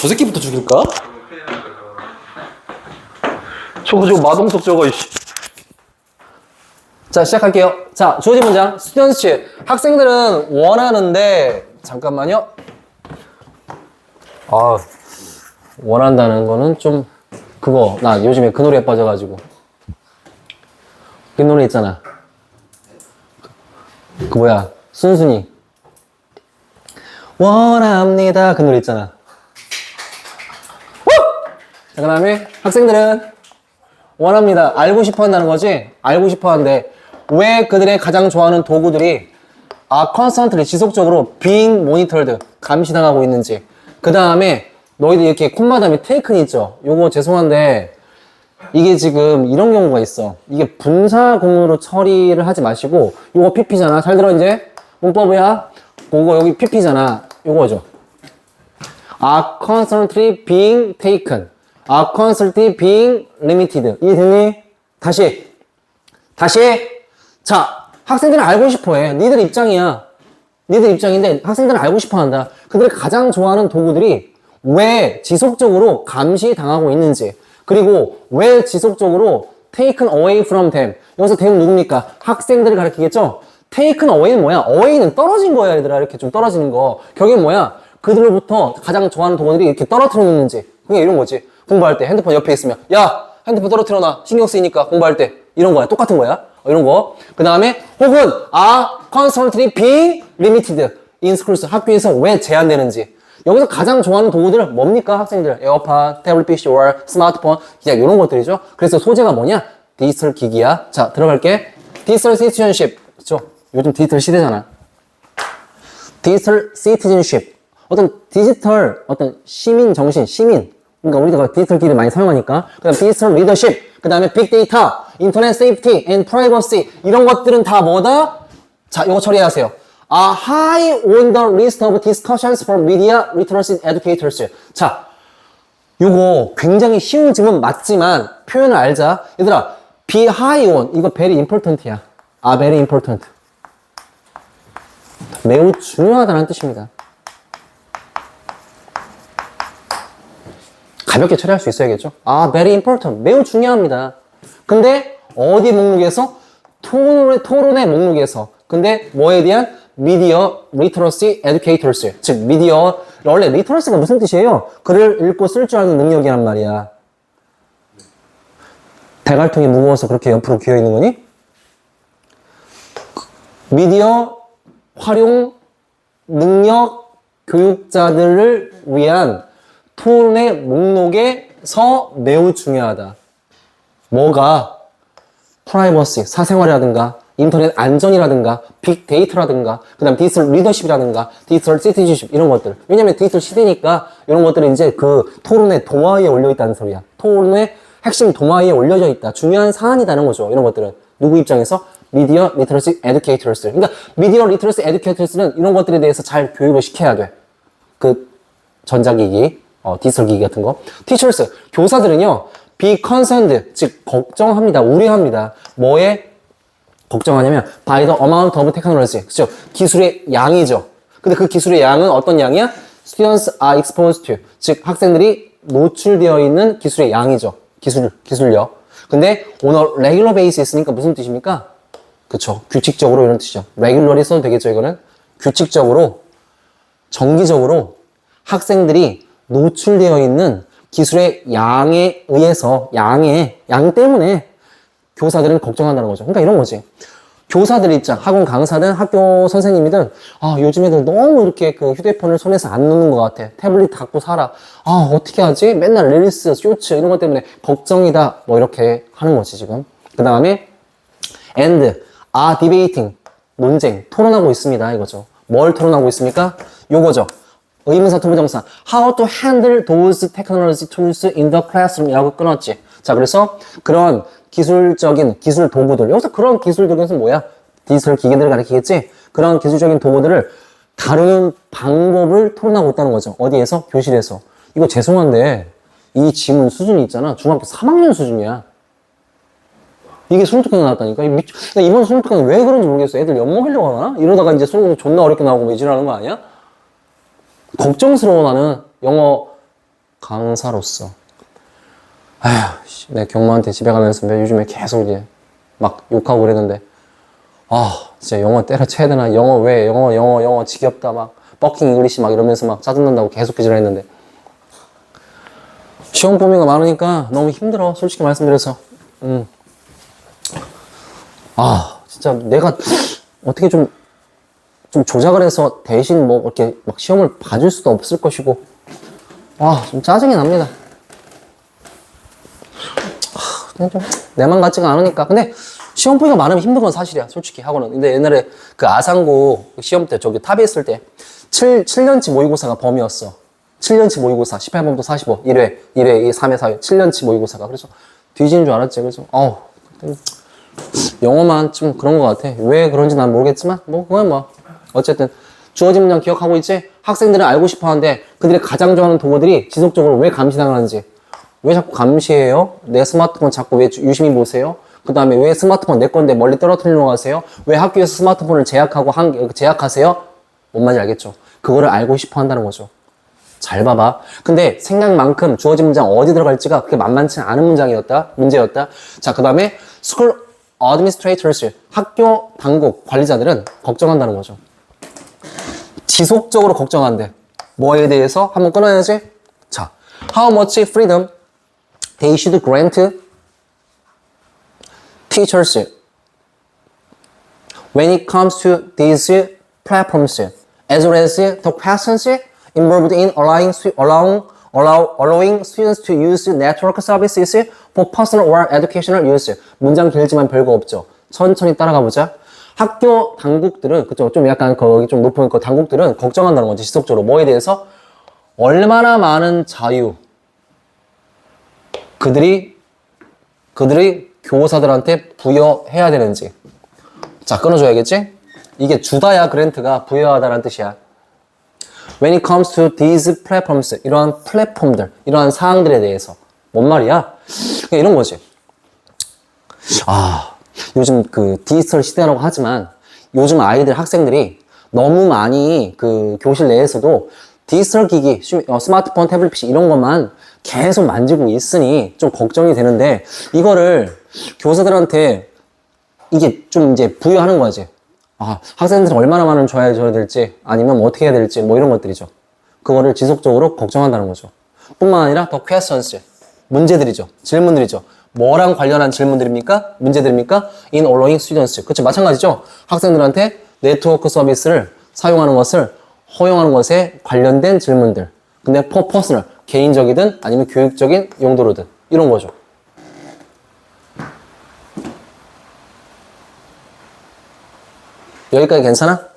저 새끼부터 죽일까? 저거 마동석 저거 이씨. 자, 시작할게요. 자, 주어진 문장. 스튜던츠. 학생들은 원하는데, 잠깐만요. 아, 원한다는 거는 좀, 그거, 나 요즘에 그 노래에 빠져가지고. 그 노래 있잖아. 그 뭐야, 순순히. 원합니다. 그 노래 있잖아. 자, 그 다음에 학생들은 원합니다. 알고 싶어 한다는 거지? 알고 싶어 하는데, 왜 그들의 가장 좋아하는 도구들이 constantly 지속적으로 being monitored 감시당하고 있는지. 그 다음에 너희들 이렇게 콤마다음에 taken 있죠? 요거 죄송한데 이게 지금 이런 경우가 있어. 이게 분사구문으로 처리를 하지 마시고 요거 pp잖아. 잘 들어 이제 문법이야. 그거 여기 pp잖아. 요거죠. constantly being taken, constantly being limited. 이해됐니? 다시. 자, 학생들은 알고 싶어해. 니들 입장이야. 니들 입장인데 학생들은 알고 싶어한다. 그들이 가장 좋아하는 도구들이 왜 지속적으로 감시당하고 있는지, 그리고 왜 지속적으로 taken away from them. 여기서 them은 누굽니까? 학생들을 가리키겠죠? taken away는 뭐야? away는 떨어진 거야, 얘들아. 이렇게 좀 떨어지는 거. 결국엔 뭐야? 그들로부터 가장 좋아하는 도구들이 이렇게 떨어뜨려 놓는지. 그게 이런 거지. 공부할 때 핸드폰 옆에 있으면 야, 핸드폰 떨어뜨려 놔. 신경 쓰이니까 공부할 때. 이런 거야. 똑같은 거야. 이런 거. 그 다음에 혹은 constantly being limited in schools. 학교에서 왜 제한되는지. 여기서 가장 좋아하는 도구들은 뭡니까? 학생들. 에어팟, 태블릿 PC, 스마트폰. 그냥 이런 것들이죠. 그래서 소재가 뭐냐? 디지털 기기야. 자, 들어갈게. 디지털 시티즌십. 그쵸? 요즘 디지털 시대잖아. 디지털 시티즌십. 어떤 시민 정신, 시민. 그러니까 우리가 디지털 기기를 많이 사용하니까. 그 다음 디지털 리더십. 그 다음에 빅데이터, 인터넷 세이프티, 앤 프라이버시. 이런 것들은 다 뭐다? 자, 이거 처리하세요. high on the list of discussions for media literacy educators. 자, 요거 굉장히 쉬운 질문 맞지만 표현을 알자. 얘들아, be high on. 이거 very important야. very important. 매우 중요하다는 뜻입니다. 가볍게 처리할 수 있어야겠죠? very important. 매우 중요합니다. 근데 어디 목록에서? 토론의 목록에서. 근데 뭐에 대한? 미디어 리터러시 에듀케이터스. 즉 미디어, 원래 리터러시가 무슨 뜻이에요? 글을 읽고 쓸 줄 아는 능력이란 말이야. 대갈통이 무거워서 그렇게 옆으로 기어 있는 거니? 미디어 활용 능력 교육자들을 위한 토론의 목록에서 매우 중요하다. 뭐가? 프라이버시, 사생활이라든가, 인터넷 안전이라든가, 빅데이터라든가, 그 다음 디지털 리더십이라든가, 디지털 시티즌십, 이런 것들. 왜냐면 디지털 시대니까 이런 것들이 이제 그 토론의 도마 위에 올려있다는 소리야. 토론의 핵심 도마 위에 올려져 있다. 중요한 사안이라는 거죠. 이런 것들은. 누구 입장에서? 미디어 리터러시 에듀케이터스. 그러니까 미디어 리터러시 에듀케이터스는 이런 것들에 대해서 잘 교육을 시켜야 돼. 그 전자기기, 디지털 기기 같은 거. 티처스, 교사들은요, be concerned, 즉 걱정합니다. 우려합니다. 뭐에 걱정하냐면 by the amount of technology. 그죠? 기술의 양이죠. 근데 그 기술의 양은 어떤 양이야? Students are exposed to. 즉 학생들이 노출되어 있는 기술의 양이죠. 기술력. 근데 on a regular basis니까 무슨 뜻입니까? 그쵸. 규칙적으로 이런 뜻이죠. regularly 써도 되겠죠, 이거는. 규칙적으로, 정기적으로 학생들이 노출되어 있는 기술의 양에 의해서, 양 때문에 교사들은 걱정한다는 거죠. 그러니까 이런 거지. 교사들 입장, 학원 강사든 학교 선생님이든, 요즘 애들 너무 이렇게 그 휴대폰을 손에서 안 놓는 것 같아. 태블릿 갖고 살아. 어떻게 하지? 맨날 릴스, 쇼츠 이런 것 때문에 걱정이다. 뭐 이렇게 하는 거지, 지금. 그 다음에, and, are debating. 논쟁, 토론하고 있습니다. 이거죠. 뭘 토론하고 있습니까? 요거죠. 의문사, 투부정사. How to handle those technology tools in the classroom 이라고 끊었지. 자, 그래서 그런 기술적인 기술 도구들. 여기서 그런 기술적인 것은 뭐야? 디지털 기기들을 가리키겠지? 그런 기술적인 도구들을 다루는 방법을 토론하고 있다는 거죠. 어디에서? 교실에서. 이거 죄송한데 이 지문 수준이 있잖아. 중학교 3학년 수준이야. 이게 수능특강 나왔다니까. 이번 수능특강은 왜 그런지 모르겠어. 애들 엿먹이려고 하나? 이러다가 이제 수능 존나 어렵게 나오고 뭐 이질하는 거 아니야? 걱정스러워. 나는 영어 강사로서. 아휴, 씨, 내 경모한테 집에 가면서 요즘에 계속 이제 막 욕하고 그랬는데, 아, 진짜 영어 때려쳐야 되나? 영어 왜? 영어 지겹다. 막, 버킹 잉글리시 막 이러면서 막 짜증난다고 계속 기절했는데. 시험 범위가 많으니까 너무 힘들어. 솔직히 말씀드려서. 아, 진짜 내가 어떻게 좀 조작을 해서 대신 뭐 이렇게 막 시험을 봐줄 수도 없을 것이고. 아, 좀 짜증이 납니다. 그냥 좀 내 맘 같지가 않으니까. 근데 시험 범위가 많으면 힘든 건 사실이야. 솔직히 하고는. 근데 옛날에 그 아상고 시험 때 저기 탑에 있을 때 7년치 모의고사가 범위였어. 7년치 모의고사 18번부터 45 1회 3회 4회 7년치 모의고사가. 그래서 뒤지는 줄 알았지. 그래서 영어만 좀 그런 것 같아. 왜 그런지 난 모르겠지만 뭐 그건 뭐 어쨌든 주어진 문장 기억하고 있지? 학생들은 알고 싶어 하는데 그들이 가장 좋아하는 동호들이 지속적으로 왜 감시당하는지. 왜 자꾸 감시해요? 내 스마트폰 자꾸 왜 유심히 보세요? 그 다음에 왜 스마트폰 내 건데 멀리 떨어뜨리려고 하세요? 왜 학교에서 스마트폰을 제약하세요? 뭔 말인지 알겠죠? 그거를 알고 싶어 한다는 거죠. 잘 봐봐. 근데 생각만큼 주어진 문장 어디 들어갈지가 그렇게 만만치 않은 문제였다. 자, 그 다음에 school administrators, 학교 당국 관리자들은 걱정한다는 거죠. 지속적으로 걱정한대. 뭐에 대해서? 한번 끊어야지. 자, how much freedom they should grant teachers when it comes to these platforms, as well as the questions involved in allowing students to use network services for personal or educational use. 문장 길지만 별거 없죠. 천천히 따라가 보자. 학교 당국들은, 그쵸, 좀 약간 거기 좀 높은 그 당국들은 걱정한다는 거지, 지속적으로. 뭐에 대해서? 얼마나 많은 자유 그들이 교사들한테 부여해야 되는지. 자, 끊어줘야겠지? 이게 주다야 그랜트가 부여하다라는 뜻이야. When it comes to these platforms, 이러한 플랫폼들, 이러한 사항들에 대해서. 뭔 말이야? 그냥 이런 거지. 아, 요즘 그 디지털 시대라고 하지만 요즘 아이들, 학생들이 너무 많이 그 교실 내에서도 디지털 기기, 스마트폰, 태블릿 PC 이런 것만 계속 만지고 있으니 좀 걱정이 되는데 이거를 교사들한테 이게 좀 이제 부여하는 거지. 아, 학생들은 얼마나 많은 줘야 될지 아니면 뭐 어떻게 해야 될지 뭐 이런 것들이죠. 그거를 지속적으로 걱정한다는 거죠. 뿐만 아니라 더 questions, 문제들이죠. 질문들이죠. 뭐랑 관련한 질문들입니까? 문제들입니까? In allowing students. 그쵸, 마찬가지죠. 학생들한테 네트워크 서비스를 사용하는 것을 허용하는 것에 관련된 질문들. 근데 for personal, 개인적이든 아니면 교육적인 용도로든 이런 거죠. 여기까지 괜찮아?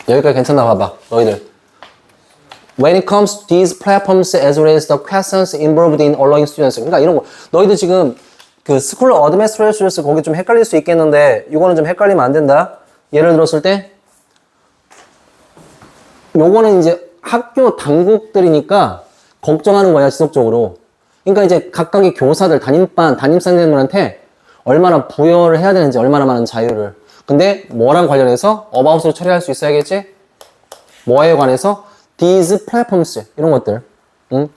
여기까지 괜찮나 봐봐, 너희들. When it comes to these platforms as well as the questions involved in allowing students. 그러니까 이런 거. 너희들 지금 그 school administrators 거기 좀 헷갈릴 수 있겠는데 이거는 좀 헷갈리면 안 된다. 예를 들었을 때 요거는 이제 학교 당국들이니까 걱정하는 거야, 지속적으로. 그러니까 이제 각각의 교사들, 담임선생님들한테 얼마나 부여를 해야 되는지, 얼마나 많은 자유를. 근데 뭐랑 관련해서 about으로 처리할 수 있어야겠지? 뭐에 관해서? these platforms, 이런 것들. 응?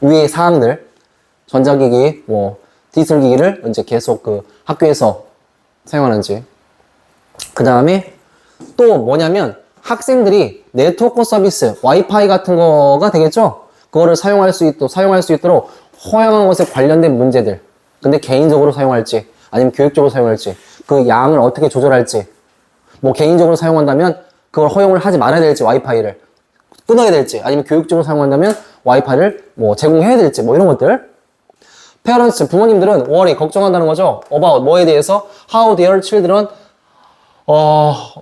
위의 사항들. 전자기기, 뭐, 디지털 기기를 이제 계속 그 학교에서 사용하는지. 그 다음에 또 뭐냐면 학생들이 네트워크 서비스, 와이파이 같은 거가 되겠죠? 그거를 사용할 수 있도록 허용한 것에 관련된 문제들. 근데 개인적으로 사용할지, 아니면 교육적으로 사용할지, 그 양을 어떻게 조절할지, 뭐 개인적으로 사용한다면 그걸 허용을 하지 말아야 될지, 와이파이를 끊어야 될지, 아니면 교육적으로 사용한다면 와이파이를 뭐 제공해야 될지, 뭐 이런 것들. 페어런츠, 부모님들은 worry, 걱정한다는 거죠. about, 뭐에 대해서? how their children,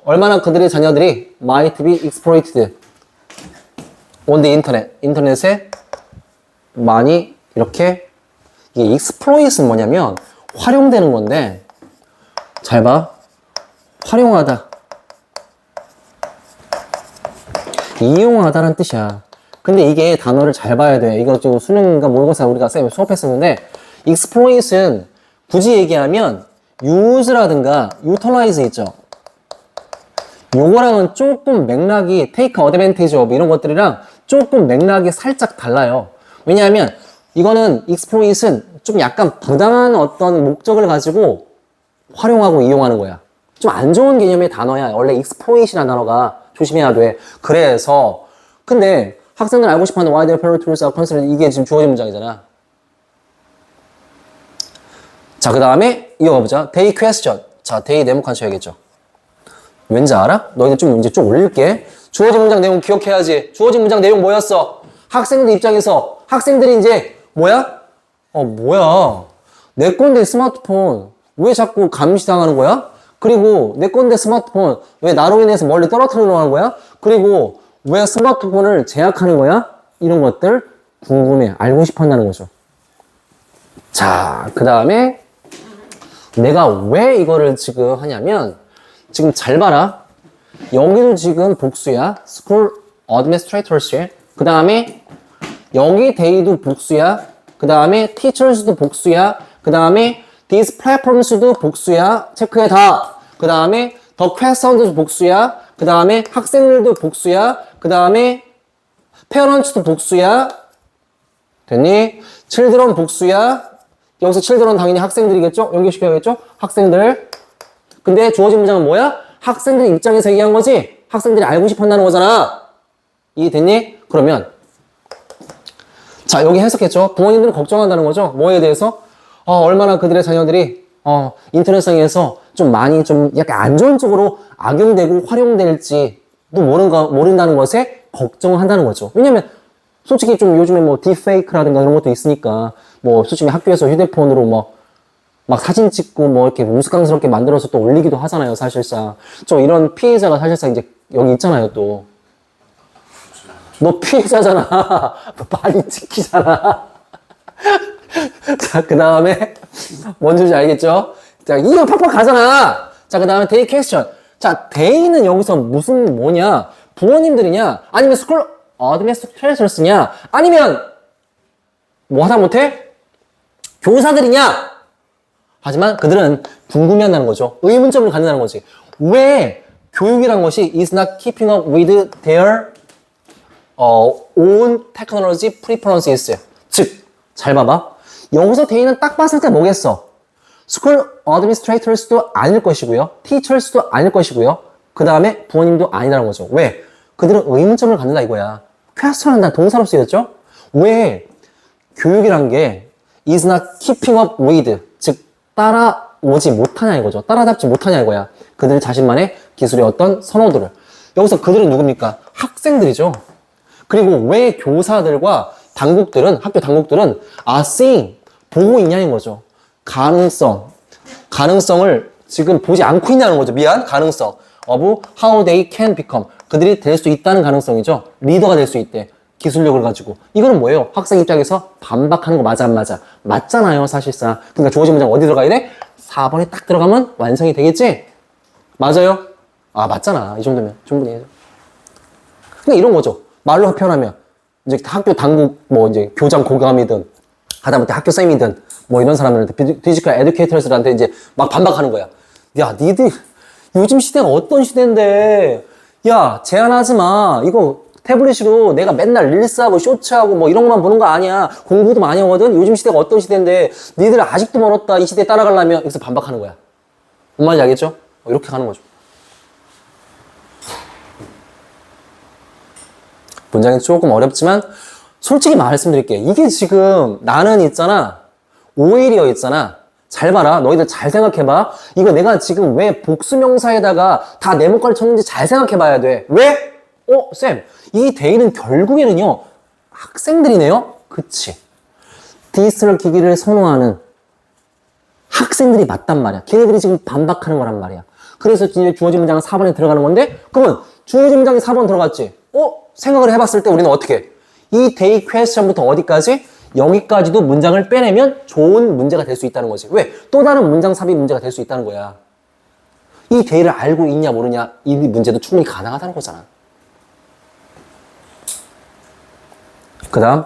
얼마나 그들의 자녀들이 might be exploited on the internet, 인터넷에 많이 이렇게, 이게 exploit은 뭐냐면 활용되는 건데, 잘 봐. 활용하다. 이용하다라는 뜻이야. 근데 이게 단어를 잘 봐야 돼. 이거 지금 수능인가 모의고사 우리가 쌤이 수업했었는데, exploit은 굳이 얘기하면 use라든가 utilize 있죠. 요거랑은 조금 맥락이 take advantage of 이런 것들이랑 조금 맥락이 살짝 달라요. 왜냐하면 이거는 exploit은 좀 약간 부당한 어떤 목적을 가지고 활용하고 이용하는 거야. 좀 안 좋은 개념의 단어야. 원래 exploit이라는 단어가 조심해야 돼. 그래서 근데 학생들 알고 싶어하는 why their parent tools are considered 이게 지금 주어진 문장이잖아. 자, 그 다음에 이어가보자. they question. 자, they 네모칸 쳐야겠죠. 왠지 알아? 너희들 좀 이제 좀 올릴게. 주어진 문장 내용 기억해야지. 주어진 문장 내용 뭐였어? 학생들 입장에서 학생들이 이제 뭐야? 뭐야? 내 건데 스마트폰 왜 자꾸 감시당하는 거야? 그리고 내 건데 스마트폰 왜 나로 인해서 멀리 떨어뜨리려고 하는 거야? 그리고 왜 스마트폰을 제약하는 거야? 이런 것들 궁금해. 알고 싶어 한다는 거죠. 자, 그 다음에 내가 왜 이거를 지금 하냐면 지금 잘 봐라. 여기도 지금 복수야. School Administrators야. 그 다음에 여기 they도 복수야. 그 다음에 teachers도 복수야. 그 다음에 these platforms도 복수야. 체크해 다. 그 다음에 the question도 복수야. 그 다음에 학생들도 복수야. 그 다음에 parents도 복수야. 됐니? children 복수야. 여기서 children 당연히 학생들이겠죠? 연결시켜야겠죠? 학생들. 근데 주어진 문장은 뭐야? 학생들 입장에서 얘기한 거지? 학생들이 알고 싶어 한다는 거잖아. 이해됐니? 그러면 자, 여기 해석했죠? 부모님들은 걱정한다는 거죠? 뭐에 대해서? 얼마나 그들의 자녀들이 인터넷상에서 좀 많이 좀 약간 안 좋은 쪽으로 악용되고 활용될지도 모른다는 것에 걱정을 한다는 거죠. 왜냐면 솔직히 좀 요즘에 뭐 딥페이크라든가 이런 것도 있으니까 뭐 솔직히 학교에서 휴대폰으로 막 사진 찍고 뭐 이렇게 우스꽝스럽게 만들어서 또 올리기도 하잖아요, 사실상. 좀 이런 피해자가 사실상 이제 여기 있잖아요, 또. 너 피해자잖아. 많이 찍히잖아. 자, 그 다음에 뭔지 알겠죠? 자, 이거 팍팍 가잖아. 자, 그 다음에 they question. 자, they는 여기서 무슨 뭐냐? 부모님들이냐? 아니면 school administrators냐? 아니면 뭐 하다 못해? 교사들이냐? 하지만 그들은 궁금해한다는 거죠. 의문점을 갖는다는 거지. 왜 교육이란 것이 is not keeping up with their own technology preferences. 즉, 잘 봐봐. 여기서 they는 딱 봤을 때 뭐겠어? school administrators도 아닐 것이고요. teachers도 아닐 것이고요. 그 다음에 부모님도 아니라는 거죠. 왜? 그들은 의문점을 갖는다 이거야. question한다 동사로 쓰였죠? 왜 교육이란 게 is not keeping up with, 즉 따라오지 못하냐 이거죠. 따라잡지 못하냐 이거야. 그들 자신만의 기술의 어떤 선호도를. 여기서 그들은 누굽니까? 학생들이죠. 그리고 왜 교사들과 당국들은, 학교 당국들은 seeing, 보고 있냐는 거죠. 가능성을 지금 보지 않고 있냐는 거죠. 가능성 of how they can become. 그들이 될 수 있다는 가능성이죠. 리더가 될 수 있대. 기술력을 가지고. 이거는 뭐예요? 학생 입장에서 반박하는 거 맞아 안 맞아? 맞잖아요, 사실상. 그러니까 주어진 문장 어디 들어가야 돼? 4번에 딱 들어가면 완성이 되겠지? 맞아요? 맞잖아. 이 정도면 충분히 해요. 그러니까 이런 거죠. 말로 표현하면 이제 학교 당국 뭐 이제 교장 고감이든 하다못해 학교 쌤이든 뭐 이런 사람들한테 피지컬 에듀케이터들한테 이제 막 반박하는 거야. 야, 니들 요즘 시대가 어떤 시대인데, 야, 제한하지 마. 이거 태블릿으로 내가 맨날 릴스하고 쇼츠하고 뭐 이런 것만 보는 거 아니야. 공부도 많이 하거든. 요즘 시대가 어떤 시대인데 니들 아직도 멀었다. 이 시대에 따라가려면 여기서 반박하는 거야. 뭔 말인지 알겠죠? 이렇게 가는 거죠. 문장이 조금 어렵지만 솔직히 말씀드릴게. 이게 지금 나는 있잖아. 오히려 있잖아. 잘 봐라. 너희들 잘 생각해봐. 이거 내가 지금 왜 복수명사에다가 다 네모칸을 쳤는지 잘 생각해봐야 돼. 왜? 쌤. 이 they는 결국에는요. 학생들이네요. 그치. 디지털 기기를 선호하는 학생들이 맞단 말이야. 걔네들이 지금 반박하는 거란 말이야. 그래서 이제 주어진 문장은 4번에 들어가는 건데 그러면 주어진 문장이 4번 들어갔지. 생각을 해봤을 때 우리는 어떻게? 이 they question부터 어디까지? 여기까지도 문장을 빼내면 좋은 문제가 될 수 있다는 거지. 왜? 또 다른 문장 삽입 문제가 될 수 있다는 거야. 이 they를 알고 있냐 모르냐 이 문제도 충분히 가능하다는 거잖아. 그 다음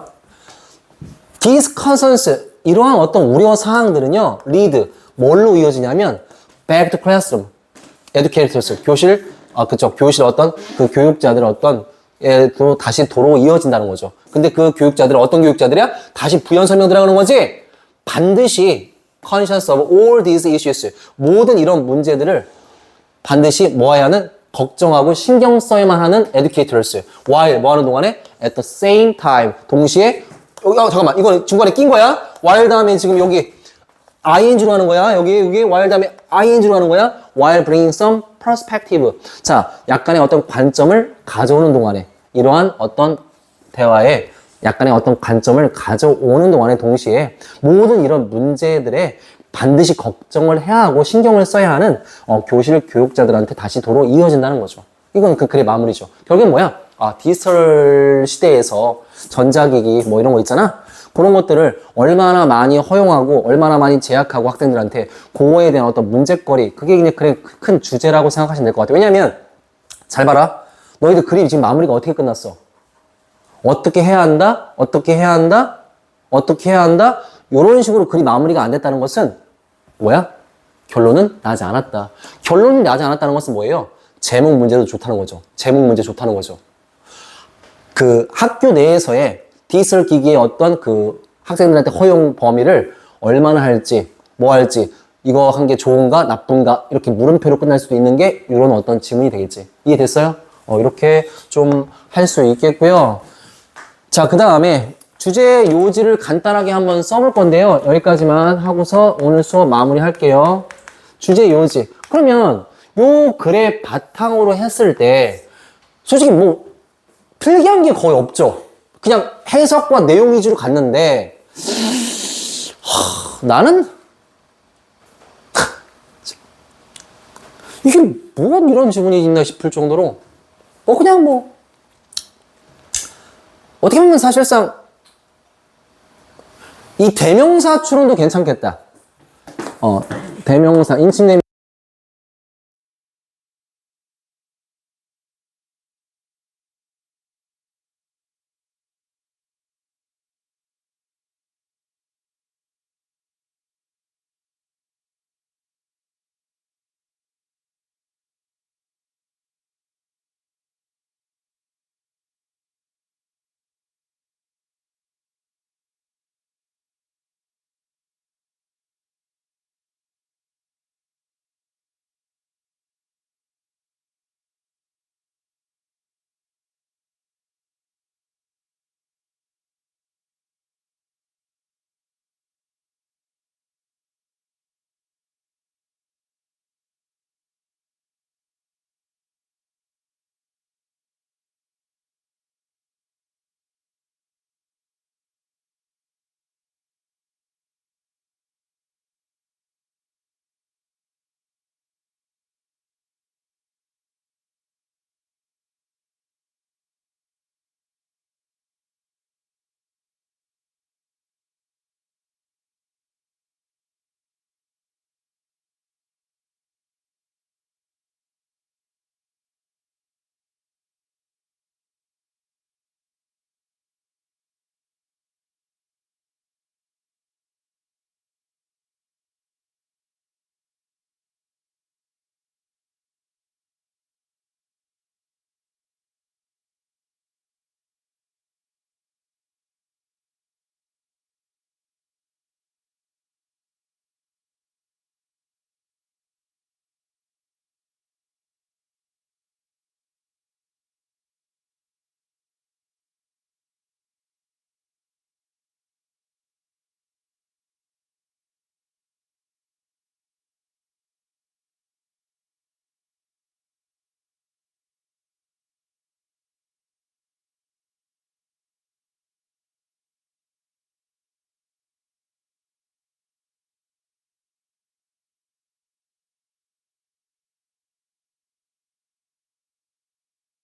these concerns 이러한 어떤 우려 사항들은요 lead 뭘로 이어지냐면 back to classroom educators 교실 그쵸 교실 어떤 그 교육자들 어떤 또 다시 도로 이어진다는 거죠. 근데 그 교육자들은 어떤 교육자들이야? 다시 부연 설명 들어가는 거지? 반드시 conscious of all these issues. 모든 이런 문제들을 반드시 뭐해야 하는? 걱정하고 신경 써야만 하는 educators. while 뭐 하는 동안에? at the same time. 동시에 잠깐만 이거 중간에 낀 거야? while 다음에 지금 여기 ing로 하는 거야. 여기 while 다음에 ing로 하는 거야. while bringing some perspective. 자, 약간의 어떤 관점을 가져오는 동안에 이러한 어떤 대화에 약간의 어떤 관점을 가져오는 동안에 동시에 모든 이런 문제들에 반드시 걱정을 해야 하고 신경을 써야 하는 교실 교육자들한테 다시 도로 이어진다는 거죠. 이건 그 글의 마무리죠. 결국엔 뭐야? 디지털 시대에서 전자기기 뭐 이런 거 있잖아. 그런 것들을 얼마나 많이 허용하고 얼마나 많이 제약하고 학생들한테 그거에 대한 어떤 문제거리 그게 그냥 큰 주제라고 생각하시면 될 것 같아요. 왜냐면 잘 봐라. 너희들 글이 지금 마무리가 어떻게 끝났어? 어떻게 해야 한다? 어떻게 해야 한다? 어떻게 해야 한다? 이런 식으로 글이 마무리가 안 됐다는 것은 뭐야? 결론은 나지 않았다. 결론이 나지 않았다는 것은 뭐예요? 제목 문제도 좋다는 거죠. 제목 문제 좋다는 거죠. 그 학교 내에서의 디지털 기기의 어떤 그 학생들한테 허용 범위를 얼마나 할지, 뭐 할지, 이거 한 게 좋은가, 나쁜가, 이렇게 물음표로 끝날 수도 있는 게 이런 어떤 지문이 되겠지. 이해됐어요? 이렇게 좀 할 수 있겠고요. 자, 그 다음에 주제 요지를 간단하게 한번 써볼 건데요. 여기까지만 하고서 오늘 수업 마무리 할게요. 주제 요지. 그러면 요 글의 바탕으로 했을 때 솔직히 뭐 필기한 게 거의 없죠. 그냥 해석과 내용 위주로 갔는데 나는 이게 뭐가 이런 지문이 있나 싶을 정도로 그냥 뭐 어떻게 보면 사실상 이 대명사 추론도 괜찮겠다. 대명사, 인칭